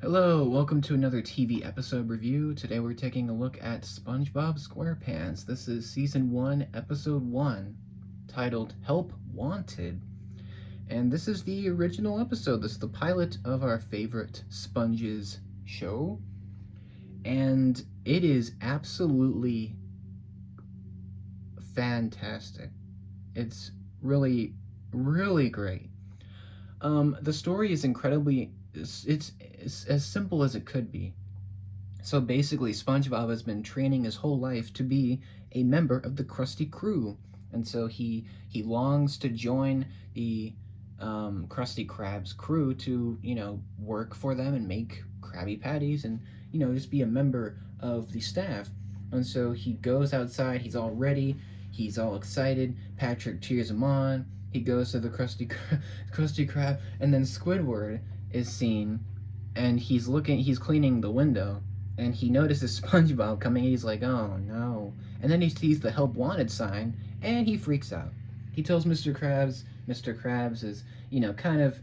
Hello, welcome to another TV episode review. Today we're taking a look at SpongeBob SquarePants. This is Season 1, Episode 1, titled Help Wanted. And this is the original episode. This is the pilot of our favorite Sponges show. And it is absolutely fantastic. It's really, really great. The story is incredibly it's as simple as it could be. So basically, SpongeBob has been training his whole life to be a member of the Krusty Crew, and so he longs to join the Krusty Krabs crew to work for them and make Krabby Patties and just be a member of the staff. And so he goes outside. He's all ready. He's all excited. Patrick cheers him on. He goes to the Krusty Krab, and then Squidward is seen, and he's cleaning the window, and he notices SpongeBob coming. He's like, oh no. And then he sees the help wanted sign, and he freaks out. He tells Mr. Krabs is, kind of,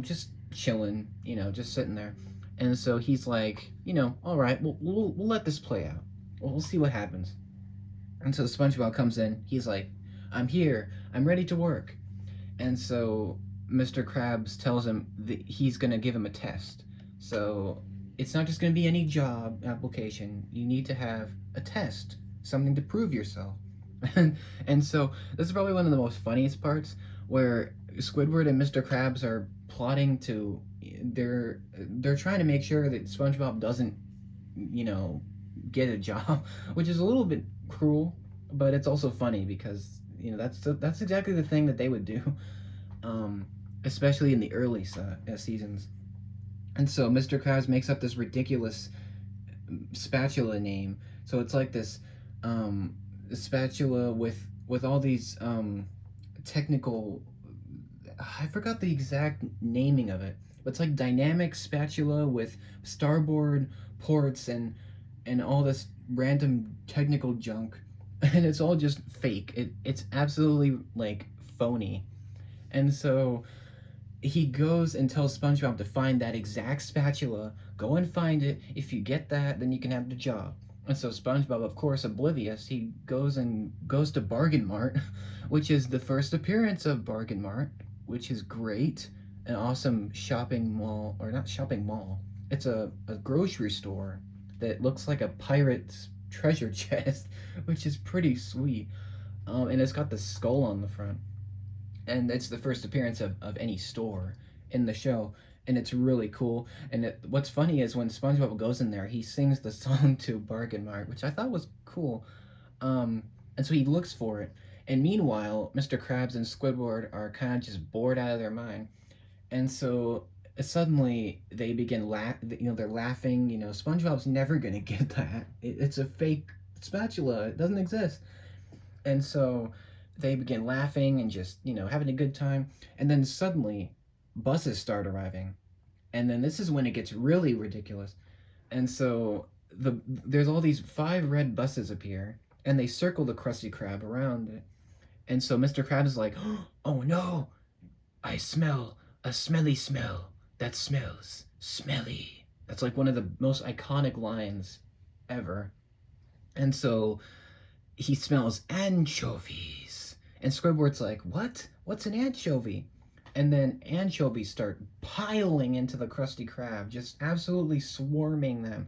just chilling, just sitting there. And so he's like, all right, we'll let this play out. We'll see what happens. And so SpongeBob comes in. He's like, I'm here. I'm ready to work. And so Mr. Krabs tells him that he's going to give him a test. So it's not just going to be any job application. You need to have a test, something to prove yourself. And so this is probably one of the most funniest parts, where Squidward and Mr. Krabs are plotting to, they're trying to make sure that SpongeBob doesn't, get a job, which is a little bit cruel, but it's also funny because that's exactly the thing that they would do, especially in the early seasons. And so Mr. Krabs makes up this ridiculous spatula name. So it's like this spatula with all these technical. I forgot the exact naming of it, but it's like dynamic spatula with starboard ports and all this random technical junk, and it's all just fake. It's absolutely like phony. And so he goes and tells SpongeBob to find that exact spatula. Go and find it. If you get that, then you can have the job. And so SpongeBob, of course, oblivious, he goes to Bargain Mart, which is the first appearance of Bargain Mart, which is great. An awesome shopping mall, or not shopping mall. It's a grocery store that looks like a pirate's treasure chest, which is pretty sweet. And it's got the skull on the front. And it's the first appearance of any store in the show. And it's really cool. And what's funny is when SpongeBob goes in there, he sings the song to Bargain Mart, which I thought was cool. And so he looks for it. And meanwhile, Mr. Krabs and Squidward are kind of just bored out of their mind. And so suddenly they begin they're laughing. SpongeBob's never gonna get that. It's a fake spatula. It doesn't exist. And so they begin laughing and just having a good time. And then suddenly buses start arriving, and then this is when it gets really ridiculous. And so there's all these 5 red buses appear, and they circle the Krusty Krab around it. And so Mr. Krabs is like, oh no, I smell a smelly smell that smells smelly. That's like one of the most iconic lines ever. And so he smells anchovies. And Squidward's like, what? What's an anchovy? And then anchovies start piling into the Krusty Krab, just absolutely swarming them.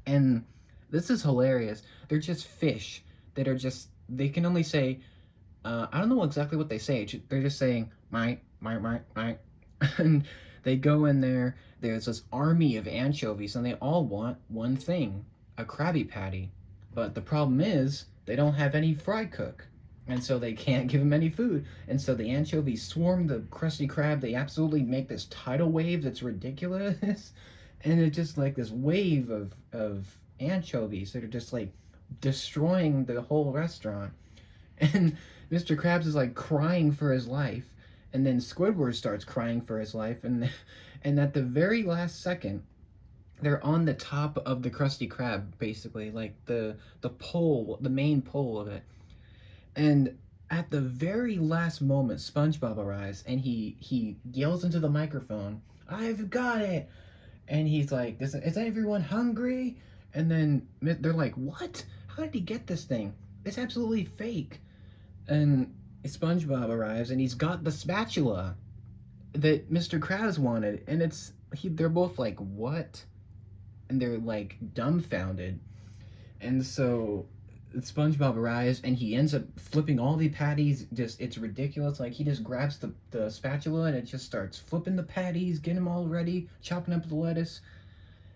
And this is hilarious. They're just fish that are just, they can only say, I don't know exactly what they say. They're just saying, my. And they go in there, there's this army of anchovies, and they all want one thing, a Krabby Patty. But the problem is, they don't have any fry cook. And so they can't give him any food. And so the anchovies swarm the Krusty Krab. They absolutely make this tidal wave that's ridiculous. And it's just like this wave of anchovies that are just like destroying the whole restaurant. And Mr. Krabs is like crying for his life. And then Squidward starts crying for his life. And at the very last second, they're on the top of the Krusty Krab, basically, like the pole, the main pole of it. And at the very last moment, SpongeBob arrives, and he yells into the microphone, "I've got it!" And he's like, is everyone hungry? And then they're like, what? How did he get this thing? It's absolutely fake. And SpongeBob arrives and he's got the spatula that Mr. Krabs wanted. And they're both like, what? And they're like dumbfounded. And so SpongeBob arrives and he ends up flipping all the patties. Just it's ridiculous. Like he just grabs the spatula and it just starts flipping the patties, getting them all ready, chopping up the lettuce,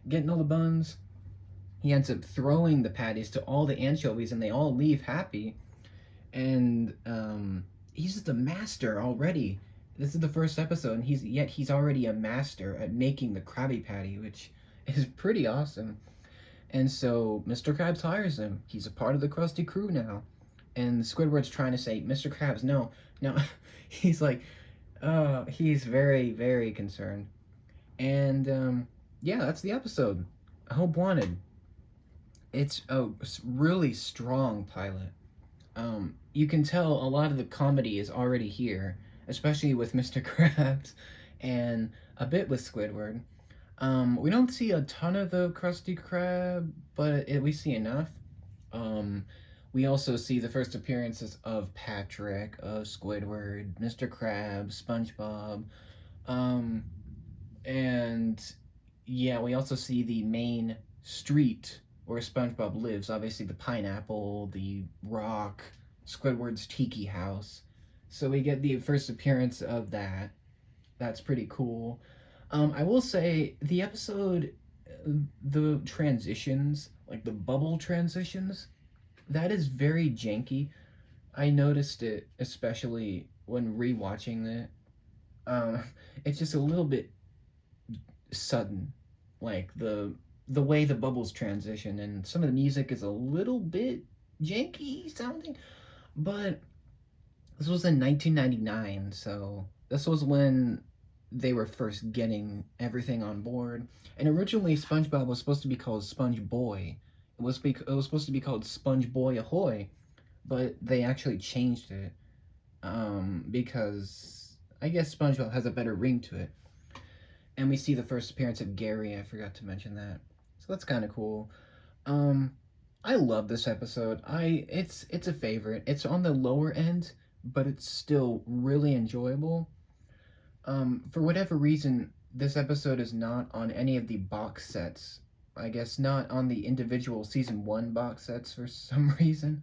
getting all the buns. He ends up throwing the patties to all the anchovies and they all leave happy. And he's just a master already. This is the first episode, and he's already a master at making the Krabby Patty, which is pretty awesome. And so Mr. Krabs hires him. He's a part of the Krusty crew now. And Squidward's trying to say, Mr. Krabs, no, no. He's like, he's very, very concerned. And yeah, that's the episode. Hope Wanted. It's a really strong pilot. You can tell a lot of the comedy is already here, especially with Mr. Krabs and a bit with Squidward. We don't see a ton of the Krusty Krab, but we see enough. We also see the first appearances of Patrick, of Squidward, Mr. Krabs, SpongeBob, and yeah, we also see the main street where SpongeBob lives. Obviously, the pineapple, the rock, Squidward's tiki house. So we get the first appearance of that. That's pretty cool. I will say the episode, the transitions, like the bubble transitions, that is very janky. I noticed it especially when rewatching it. Um, it's just a little bit sudden, like the way the bubbles transition, and some of the music is a little bit janky sounding. But this was in 1999, so this was when they were first getting everything on board. And originally, SpongeBob was supposed to be called Sponge Boy. It was supposed to be called Sponge Boy Ahoy, but they actually changed it because I guess SpongeBob has a better ring to it. And we see the first appearance of Gary. I forgot to mention that, so that's kind of cool. Um, I love this episode. It's a favorite. It's on the lower end, but it's still really enjoyable. For whatever reason, this episode is not on any of the box sets. I guess not on the individual season 1 box sets for some reason.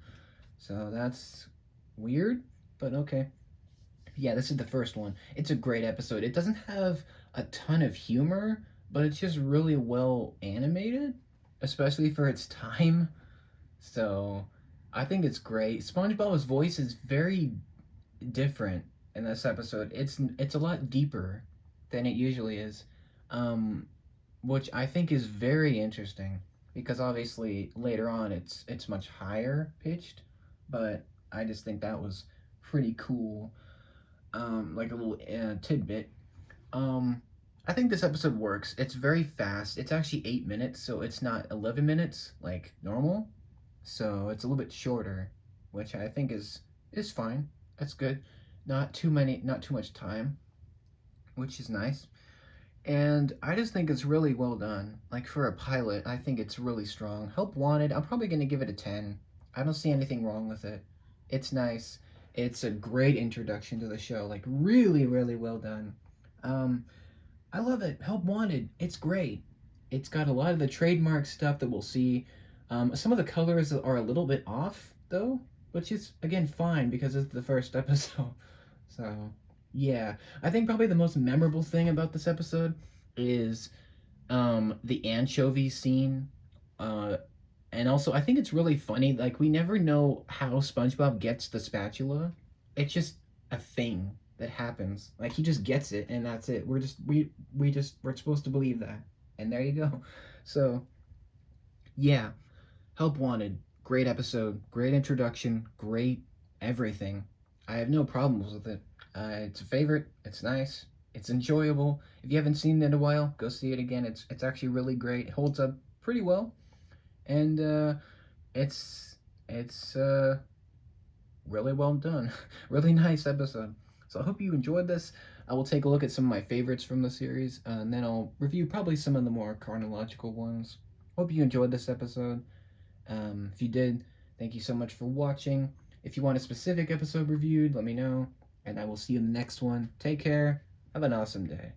So that's weird, but okay. Yeah, this is the first one. It's a great episode. It doesn't have a ton of humor, but it's just really well animated, especially for its time. So I think it's great. SpongeBob's voice is very different in this episode. It's a lot deeper than it usually is, which I think is very interesting because obviously later on it's much higher pitched, but I just think that was pretty cool. Like a little tidbit. I think this episode works. It's very fast. It's actually 8 minutes, so it's not 11 minutes like normal. So it's a little bit shorter, which I think is fine. That's good. Not too much time, which is nice. And I just think it's really well done. Like for a pilot, I think it's really strong. Help Wanted, I'm probably gonna give it a 10. I don't see anything wrong with it. It's nice. It's a great introduction to the show. Like really, really well done. Um, I love it. Help Wanted. It's great. It's got a lot of the trademark stuff that we'll see. Some of the colors are a little bit off though, which is again fine because it's the first episode. So yeah, I think probably the most memorable thing about this episode is the anchovy scene. Uh, and also, I think it's really funny. Like, we never know how SpongeBob gets the spatula. It's just a thing that happens. Like, he just gets it, and that's it. We're supposed to believe that. And there you go. So, yeah. Help Wanted. Great episode. Great introduction. Great everything. I have no problems with it. It's a favorite. It's nice. It's enjoyable. If you haven't seen it in a while, go see it again. It's actually really great. It holds up pretty well, and it's really well done. Really nice episode. So I hope you enjoyed this. I will take a look at some of my favorites from the series, and then I'll review probably some of the more chronological ones. Hope you enjoyed this episode. If you did, thank you so much for watching. If you want a specific episode reviewed, let me know, and I will see you in the next one. Take care. Have an awesome day.